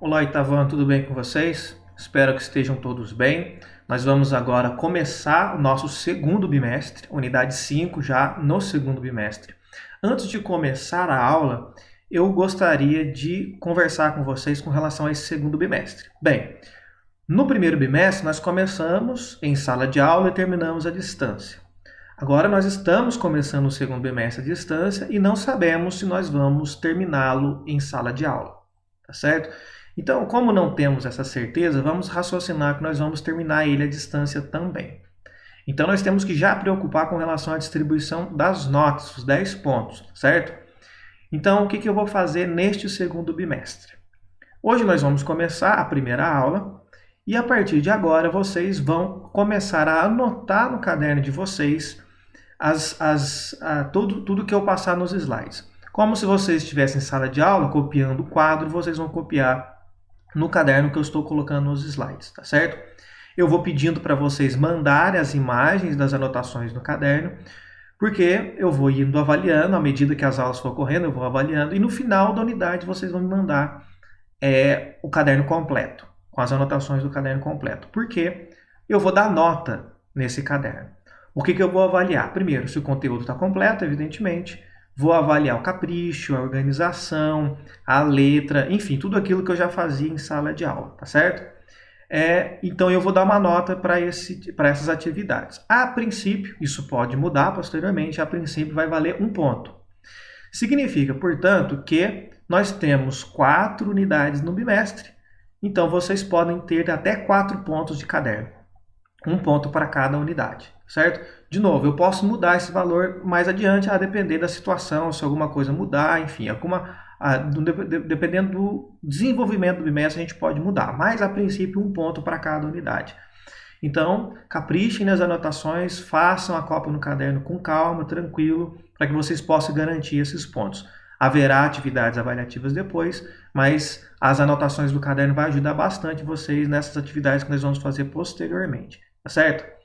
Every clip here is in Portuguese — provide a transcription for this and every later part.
Olá, Itavan, tudo bem com vocês? Espero que estejam todos bem. Nós vamos agora começar o nosso segundo bimestre, unidade 5, já no segundo bimestre. Antes de começar a aula, eu gostaria de conversar com vocês com relação a esse segundo bimestre. Bem, no primeiro bimestre nós começamos em sala de aula e terminamos à distância. Agora nós estamos começando o segundo bimestre à distância e não sabemos se nós vamos terminá-lo em sala de aula, tá certo? Então, como não temos essa certeza, vamos raciocinar que nós vamos terminar ele à distância também. Então, nós temos que já preocupar com relação à distribuição das notas, os 10 pontos, certo? Então, o que eu vou fazer neste segundo bimestre? Hoje nós vamos começar a primeira aula e a partir de agora vocês vão começar a anotar no caderno de vocês tudo que eu passar nos slides. Como se vocês estivessem em sala de aula copiando o quadro, vocês vão copiar no caderno que eu estou colocando nos slides, tá certo? Eu vou pedindo para vocês mandarem as imagens das anotações no caderno, porque eu vou indo avaliando, à medida que as aulas for ocorrendo, eu vou avaliando, e no final da unidade vocês vão me mandar o caderno completo, com as anotações do caderno completo, porque eu vou dar nota nesse caderno. O que eu vou avaliar? Primeiro, se o conteúdo está completo, evidentemente. Vou avaliar o capricho, a organização, a letra, enfim, tudo aquilo que eu já fazia em sala de aula, tá certo? Então eu vou dar uma nota para essas atividades. A princípio, isso pode mudar posteriormente, a princípio vai valer 1 ponto. Significa, portanto, que nós temos 4 unidades no bimestre, então vocês podem ter até 4 pontos de caderno. 1 ponto para cada unidade, certo? De novo, eu posso mudar esse valor mais adiante, a depender da situação, se alguma coisa mudar, enfim, dependendo do desenvolvimento do bimestre, a gente pode mudar, mas a princípio 1 ponto para cada unidade. Então, caprichem nas anotações, façam a cópia no caderno com calma, tranquilo, para que vocês possam garantir esses pontos. Haverá atividades avaliativas depois, mas as anotações do caderno vão ajudar bastante vocês nessas atividades que nós vamos fazer posteriormente, tá certo?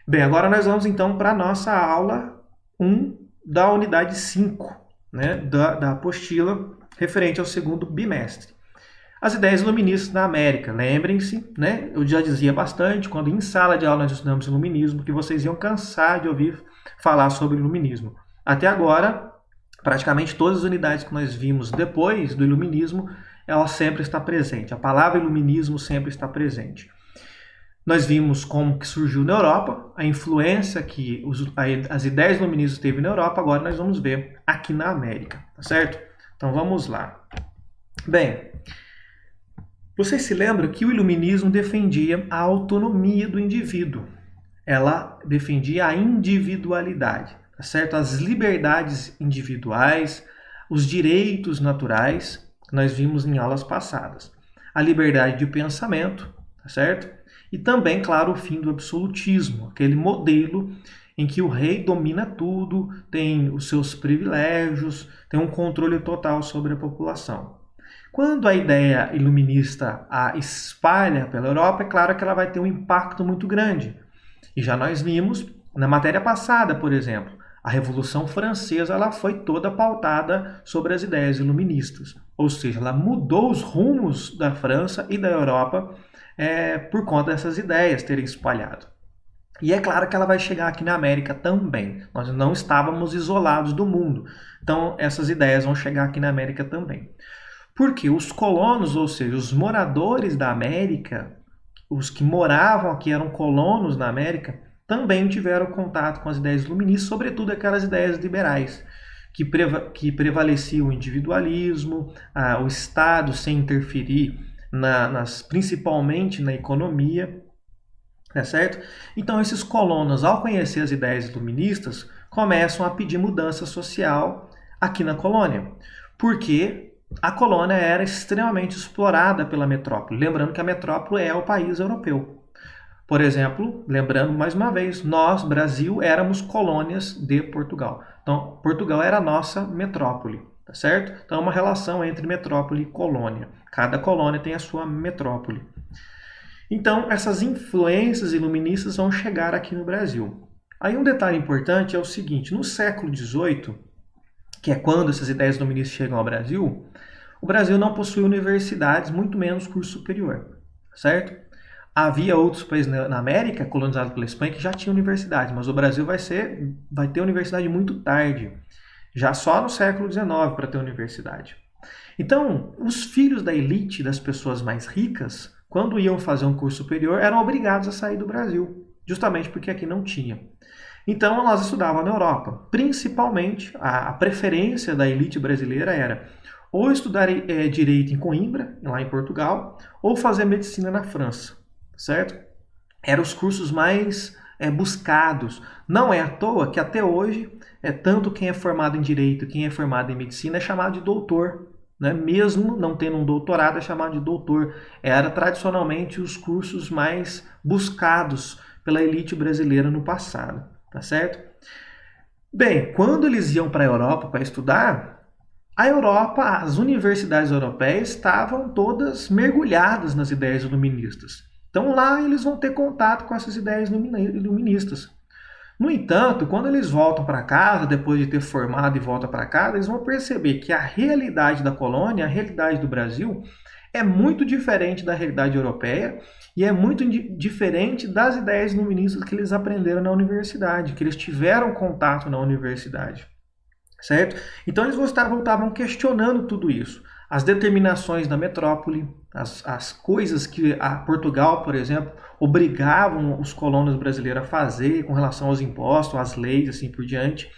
Bem, agora nós vamos então para a nossa aula 1 da unidade 5, né, da apostila referente ao segundo bimestre. As ideias iluministas na América. Lembrem-se, né, eu já dizia bastante, quando em sala de aula nós estudamos iluminismo, que vocês iam cansar de ouvir falar sobre iluminismo. Até agora, praticamente todas as unidades que nós vimos depois do iluminismo, ela sempre está presente. A palavra iluminismo sempre está presente. Nós vimos como que surgiu na Europa, a influência que as ideias iluministas teve na Europa, agora nós vamos ver aqui na América, tá certo? Então vamos lá. Bem, vocês se lembram que o iluminismo defendia a autonomia do indivíduo. Ela defendia a individualidade, tá certo? As liberdades individuais, os direitos naturais, que nós vimos em aulas passadas. A liberdade de pensamento, tá certo? E também, claro, o fim do absolutismo, aquele modelo em que o rei domina tudo, tem os seus privilégios, tem um controle total sobre a população. Quando a ideia iluminista a espalha pela Europa, é claro que ela vai ter um impacto muito grande. E já nós vimos na matéria passada, por exemplo, a Revolução Francesa ela foi toda pautada sobre as ideias iluministas. Ou seja, ela mudou os rumos da França e da Europa por conta dessas ideias terem espalhado. E é claro que ela vai chegar aqui na América também. Nós não estávamos isolados do mundo. Então, essas ideias vão chegar aqui na América também. Porque os colonos, ou seja, os moradores da América, os que moravam aqui, eram colonos na América, também tiveram contato com as ideias iluministas, sobretudo aquelas ideias liberais, que prevaleciam o individualismo, o Estado sem interferir principalmente na economia, tá certo? Então esses colonos, ao conhecer as ideias iluministas, começam a pedir mudança social aqui na colônia, porque a colônia era extremamente explorada pela metrópole. Lembrando que a metrópole é o país europeu. Por exemplo, lembrando mais uma vez, nós, Brasil, éramos colônias de Portugal. Então, Portugal era a nossa metrópole. Tá certo? Então é uma relação entre metrópole e colônia. Cada colônia tem a sua metrópole. Então essas influências iluministas vão chegar aqui no Brasil. Aí um detalhe importante é o seguinte, no século XVIII, que é quando essas ideias iluministas chegam ao Brasil, o Brasil não possui universidades, muito menos curso superior, certo? Havia outros países na América, colonizados pela Espanha, que já tinham universidades, mas o Brasil vai ter universidade muito tarde, já só no século XIX para ter universidade. Então, os filhos da elite, das pessoas mais ricas, quando iam fazer um curso superior, eram obrigados a sair do Brasil, justamente porque aqui não tinha. Então, nós estudávamos na Europa. Principalmente, a preferência da elite brasileira era ou estudar direito em Coimbra, lá em Portugal, ou fazer medicina na França, certo? Eram os cursos mais buscados. Não é à toa que até hoje, tanto quem é formado em direito, quem é formado em medicina é chamado de doutor. Né? Mesmo não tendo um doutorado, é chamado de doutor. Era tradicionalmente os cursos mais buscados pela elite brasileira no passado, tá certo? Bem, quando eles iam para a Europa para estudar, a Europa, as universidades europeias estavam todas mergulhadas nas ideias iluministas. Então lá eles vão ter contato com essas ideias iluministas. No entanto, quando eles voltam para casa, depois de ter formado e voltam para casa, eles vão perceber que a realidade da colônia, a realidade do Brasil, é muito diferente da realidade europeia e é muito diferente das ideias iluministas que eles aprenderam na universidade, que eles tiveram contato na universidade, certo? Então eles voltavam questionando tudo isso. As determinações da metrópole, as coisas que a Portugal, por exemplo, obrigavam os colonos brasileiros a fazer com relação aos impostos, às leis, assim por diante.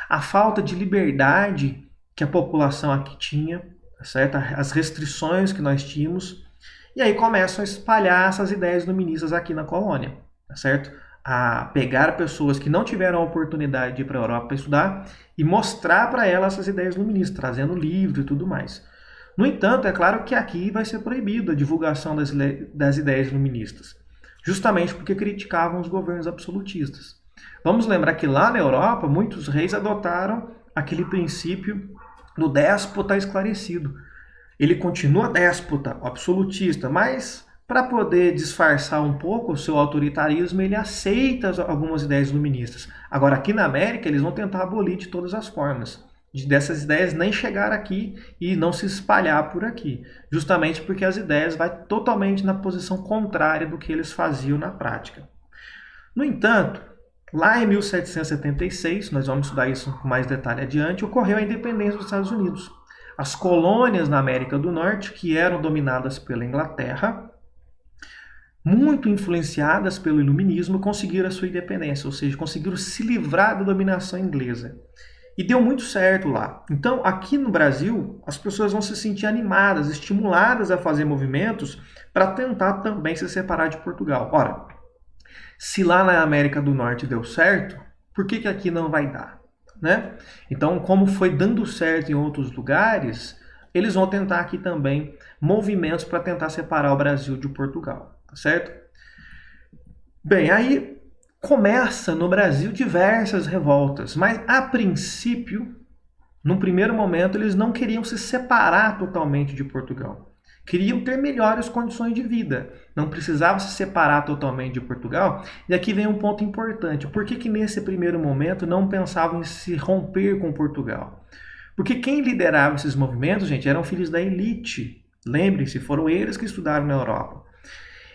A falta de liberdade que a população aqui tinha, certo? As restrições que nós tínhamos. E aí começam a espalhar essas ideias iluministas aqui na colônia, certo? A pegar pessoas que não tiveram a oportunidade de ir para a Europa para estudar e mostrar para elas essas ideias iluministas, trazendo livro e tudo mais. No entanto, é claro que aqui vai ser proibido a divulgação das ideias iluministas, justamente porque criticavam os governos absolutistas. Vamos lembrar que lá na Europa, muitos reis adotaram aquele princípio do déspota esclarecido. Ele continua déspota, absolutista, mas para poder disfarçar um pouco o seu autoritarismo, ele aceita algumas ideias iluministas. Agora, aqui na América, eles vão tentar abolir de todas as formas. Dessas ideias nem chegar aqui e não se espalhar por aqui, justamente porque as ideias vão totalmente na posição contrária do que eles faziam na prática. No entanto, lá em 1776, nós vamos estudar isso com mais detalhe adiante, ocorreu a independência dos Estados Unidos. As colônias na América do Norte, que eram dominadas pela Inglaterra, muito influenciadas pelo iluminismo, conseguiram a sua independência, ou seja, conseguiram se livrar da dominação inglesa. E deu muito certo lá. Então, aqui no Brasil, as pessoas vão se sentir animadas, estimuladas a fazer movimentos para tentar também se separar de Portugal. Ora, se lá na América do Norte deu certo, por que aqui não vai dar? Né? Então, como foi dando certo em outros lugares, eles vão tentar aqui também movimentos para tentar separar o Brasil de Portugal. Tá certo? Bem, aí começa no Brasil diversas revoltas, mas a princípio, num primeiro momento, eles não queriam se separar totalmente de Portugal. Queriam ter melhores condições de vida. Não precisavam se separar totalmente de Portugal. E aqui vem um ponto importante. Por que nesse primeiro momento não pensavam em se romper com Portugal? Porque quem liderava esses movimentos, gente, eram filhos da elite. Lembrem-se, foram eles que estudaram na Europa.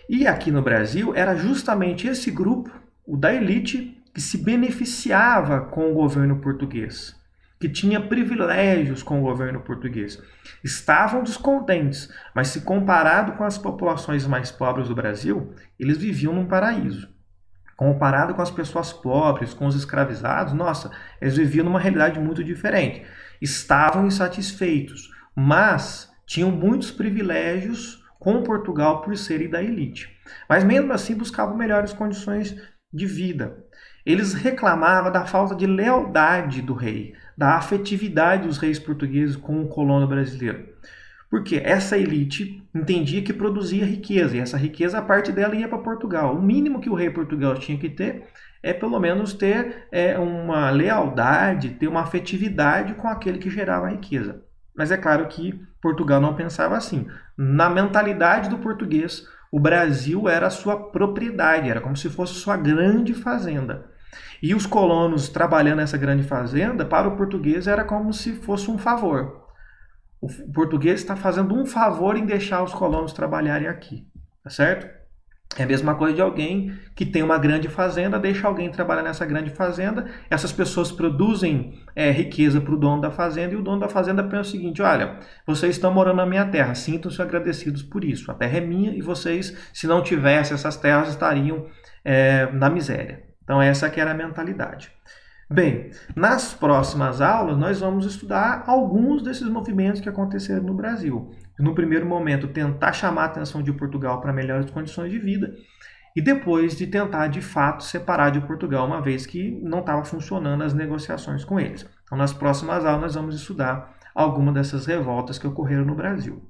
E aqui no Brasil era justamente esse grupo, o da elite, que se beneficiava com o governo português, que tinha privilégios com o governo português. Estavam descontentes, mas se comparado com as populações mais pobres do Brasil, eles viviam num paraíso. Comparado com as pessoas pobres, com os escravizados, nossa, eles viviam numa realidade muito diferente. Estavam insatisfeitos, mas tinham muitos privilégios com Portugal por serem da elite. Mas mesmo assim buscavam melhores condições de vida. Eles reclamavam da falta de lealdade do rei, da afetividade dos reis portugueses com o colono brasileiro. Porque essa elite entendia que produzia riqueza, e essa riqueza, a parte dela ia para Portugal. O mínimo que o rei Portugal tinha que ter é pelo menos ter uma lealdade, ter uma afetividade com aquele que gerava a riqueza. Mas é claro que Portugal não pensava assim. Na mentalidade do português, o Brasil era a sua propriedade, era como se fosse sua grande fazenda. E os colonos trabalhando nessa grande fazenda, para o português, era como se fosse um favor. O português está fazendo um favor em deixar os colonos trabalharem aqui, tá certo? É a mesma coisa de alguém que tem uma grande fazenda, deixa alguém trabalhar nessa grande fazenda, essas pessoas produzem riqueza para o dono da fazenda e o dono da fazenda pensa o seguinte: olha, vocês estão morando na minha terra, sintam-se agradecidos por isso. A terra é minha e vocês, se não tivessem essas terras, estariam na miséria. Então essa que era a mentalidade. Bem, nas próximas aulas nós vamos estudar alguns desses movimentos que aconteceram no Brasil. No primeiro momento, tentar chamar a atenção de Portugal para melhores condições de vida e depois de tentar, de fato, separar de Portugal, uma vez que não estava funcionando as negociações com eles. Então, nas próximas aulas nós vamos estudar algumas dessas revoltas que ocorreram no Brasil.